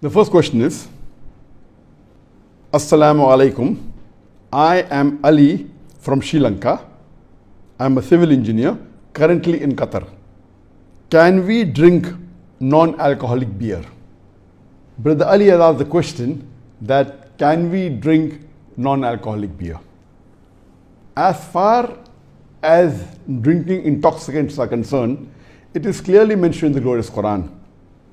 The first question is, Assalamu alaikum. I am Ali from Sri Lanka. I am a civil engineer currently in Qatar. Can we drink non-alcoholic beer? Brother Ali has asked the question that can we drink non-alcoholic beer? As far as drinking intoxicants are concerned, it is clearly mentioned in the glorious Quran.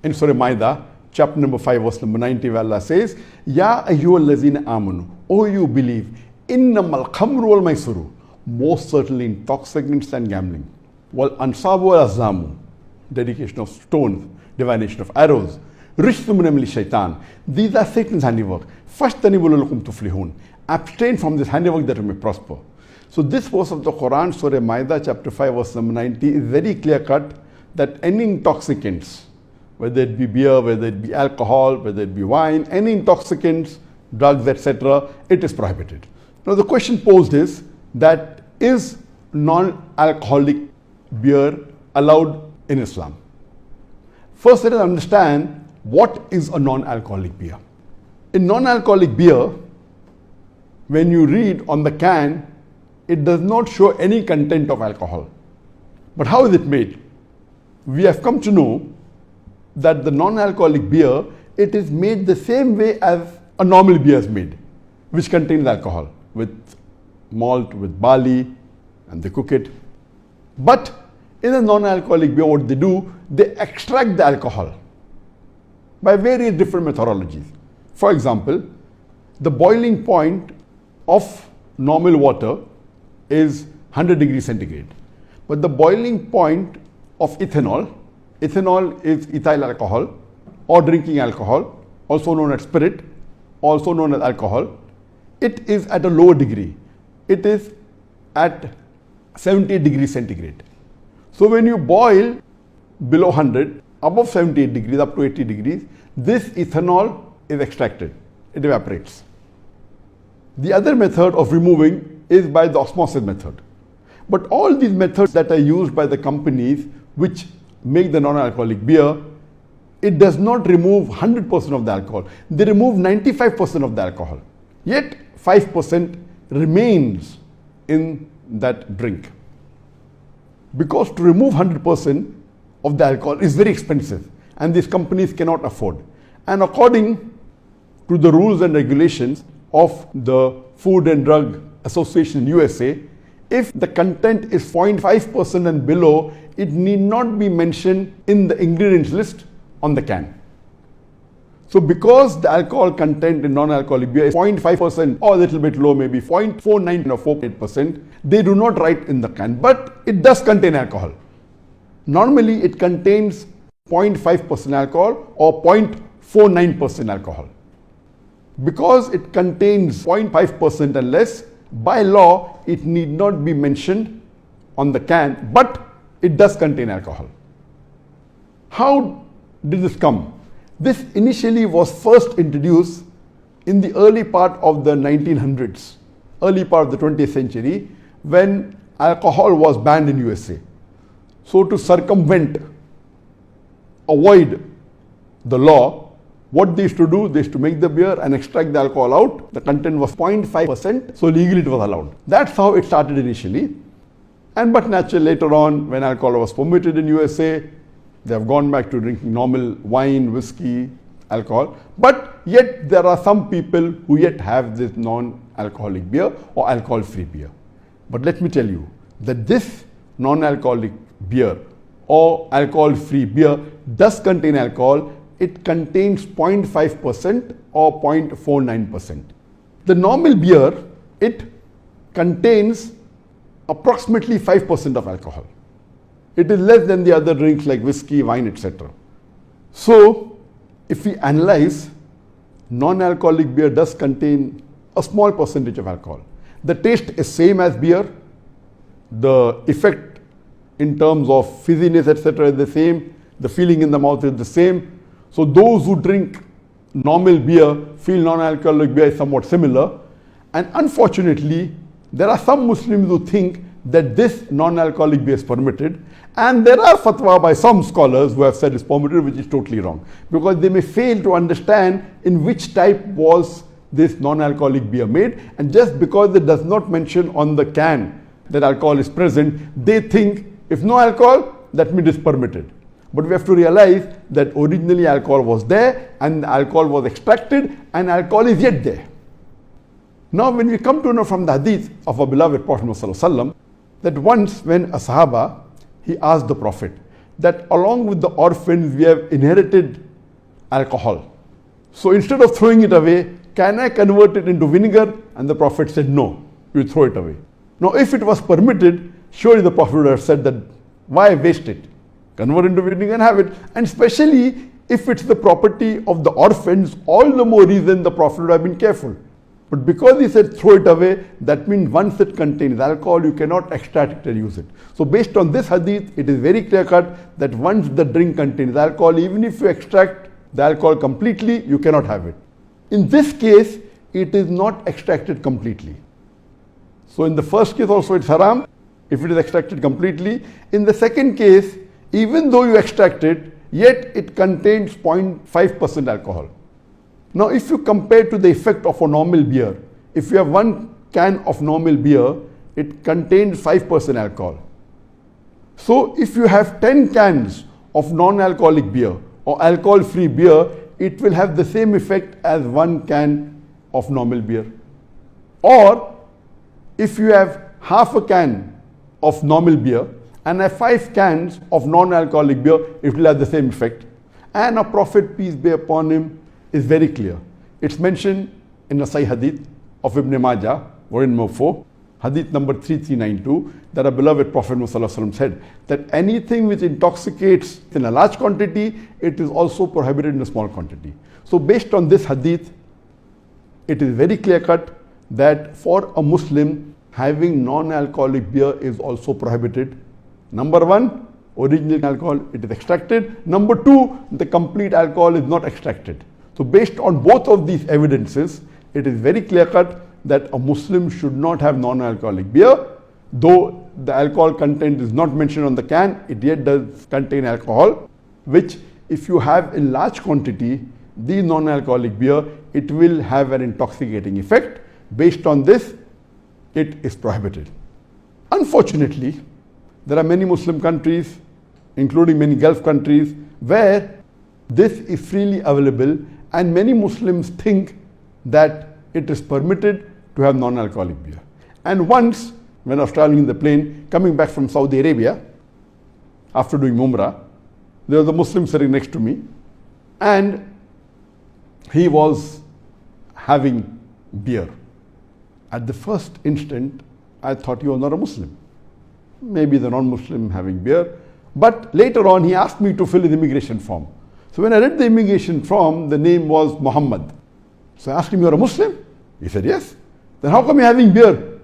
In Surah Maida, chapter number 5, verse number 90, where Allah says, Ya ayyuhal lazina amanu, O you believe, innamal khamru wal maisuru, most certainly intoxicants and gambling, wal ansabu wal azlamu, dedication of stones, divination of arrows, rishtum min amali shaitan, these are Satan's handiwork. Fashtanibu lalakum tuflihun, abstain from this handiwork that you may prosper. So this verse of the Quran, Surah Maida, chapter 5, verse number 90, is very clear cut that any intoxicants, whether it be beer, whether it be alcohol, whether it be wine, any intoxicants, drugs, etc., it is prohibited. Now the question posed is that is non-alcoholic beer allowed in Islam? First, let us understand what is a non-alcoholic beer. In non-alcoholic beer, when you read on the can, it does not show any content of alcohol. But how is it made? We have come to know that the non-alcoholic beer, it is made the same way as a normal beer is made, which contains alcohol, with malt, with barley, and they cook it. But in a non-alcoholic beer, what they do, they extract the alcohol by various different methodologies. For example, the boiling point of normal water is 100 degrees centigrade. But the boiling point of ethanol is ethyl alcohol or drinking alcohol, also known as spirit, also known as alcohol. It is at a lower degree. It is at 78 degrees centigrade. So when you boil below 100, above 78 degrees, up to 80 degrees, this ethanol is extracted. It evaporates. The other method of removing is by the osmosis method. But all these methods that are used by the companies which make the non-alcoholic beer, it does not remove 100% of the alcohol. They remove 95% of the alcohol. Yet 5% remains in that drink. Because to remove 100% of the alcohol is very expensive and these companies cannot afford. And according to the rules and regulations of the Food and Drug Association in USA, if the content is 0.5% and below, it need not be mentioned in the ingredients list on the can. So because the alcohol content in non-alcoholic beer is 0.5% or a little bit low, maybe 0.49 or 48%, they do not write in the can, but it does contain alcohol. Normally it contains 0.5% alcohol or 0.49% alcohol. Because it contains 0.5% and less, by law, it need not be mentioned on the can, but it does contain alcohol. How did this come? This initially was first introduced in the early part of the 1900s, early part of the 20th century, when alcohol was banned in USA. So to circumvent, avoid the law, what they used to do, they used to make the beer and extract the alcohol out. The content was 0.5%, so legally it was allowed. That's how it started initially. But naturally later on, when alcohol was permitted in USA, they have gone back to drinking normal wine, whiskey, alcohol. But yet there are some people who yet have this non-alcoholic beer or alcohol-free beer. But let me tell you that this non-alcoholic beer or alcohol-free beer does contain alcohol. It contains 0.5% or 0.49%. The normal beer, it contains approximately 5% of alcohol. It is less than the other drinks like whiskey, wine, etc. So if we analyze, non-alcoholic beer does contain a small percentage of alcohol. The taste is same as beer. The effect in terms of fizziness, etc. is the same. The feeling in the mouth is the same. So those who drink normal beer feel non-alcoholic beer is somewhat similar. And unfortunately, there are some Muslims who think that this non-alcoholic beer is permitted, and there are fatwa by some scholars who have said it's permitted, which is totally wrong, because they may fail to understand in which type was this non-alcoholic beer made, and just because it does not mention on the can that alcohol is present, they think if no alcohol, that means it's permitted. But we have to realize that originally alcohol was there, and the alcohol was extracted, and alcohol is yet there. Now when we come to know from the hadith of our beloved Prophet ﷺ, that once when a Sahaba, he asked the Prophet that along with the orphans we have inherited alcohol. So instead of throwing it away, can I convert it into vinegar? And the Prophet said, no, you throw it away. Now if it was permitted, surely the Prophet would have said that, why waste it? Convert into vinegar and have it. And especially if it's the property of the orphans, all the more reason the Prophet would have been careful. But because he said throw it away, that means once it contains alcohol, you cannot extract it and use it. So based on this hadith, it is very clear cut that once the drink contains alcohol, even if you extract the alcohol completely, you cannot have it. In this case, it is not extracted completely. So in the first case also it's haram, if it is extracted completely. In the second case, even though you extract it, yet it contains 0.5% alcohol. Now if you compare to the effect of a normal beer, if you have 1 can of normal beer, it contains 5% alcohol. So if you have 10 cans of non-alcoholic beer or alcohol-free beer, it will have the same effect as 1 can of normal beer. Or if you have half a can of normal beer and have 5 cans of non-alcoholic beer, it will have the same effect. And our Prophet, peace be upon him, is very clear. It's mentioned in the Sahih Hadith of Ibn Majah, volume 4, Hadith number 3392, that our beloved Prophet ﷺ said that anything which intoxicates in a large quantity, it is also prohibited in a small quantity. So based on this hadith, it is very clear cut that for a Muslim, having non-alcoholic beer is also prohibited. Number 1, original alcohol, it is extracted. Number 2, the complete alcohol is not extracted. So based on both of these evidences, it is very clear cut that a Muslim should not have non-alcoholic beer. Though the alcohol content is not mentioned on the can, it yet does contain alcohol, which if you have in large quantity, the non-alcoholic beer, it will have an intoxicating effect. Based on this, it is prohibited. Unfortunately, there are many Muslim countries, including many Gulf countries, where this is freely available, and many Muslims think that it is permitted to have non-alcoholic beer. And once, when I was traveling in the plane, coming back from Saudi Arabia, after doing Umrah, there was a Muslim sitting next to me, and he was having beer. At the first instant, I thought he was not a Muslim. Maybe the non-Muslim having beer. But later on, he asked me to fill his immigration form. So when I read the immigration form, the name was Muhammad. So I asked him, you're a Muslim? He said, yes. Then how come you're having beer?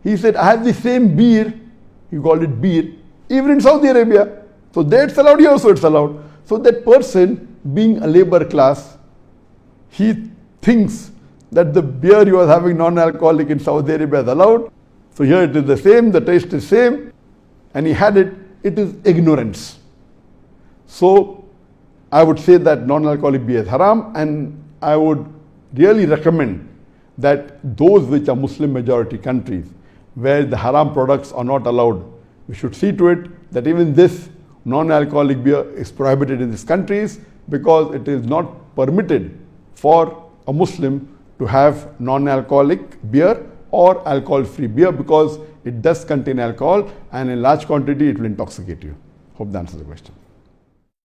He said, I have the same beer, he called it beer, even in Saudi Arabia. So there it's allowed, here also it's allowed. So that person, being a labor class, he thinks that the beer he was having non-alcoholic in Saudi Arabia is allowed. So here it is the same, the taste is same, and he had it. It is ignorance. So I would say that non-alcoholic beer is haram, and I would really recommend that those which are Muslim majority countries where the haram products are not allowed, we should see to it that even this non-alcoholic beer is prohibited in these countries, because it is not permitted for a Muslim to have non-alcoholic beer or alcohol-free beer, because it does contain alcohol, and in large quantity it will intoxicate you. Hope that answers the question.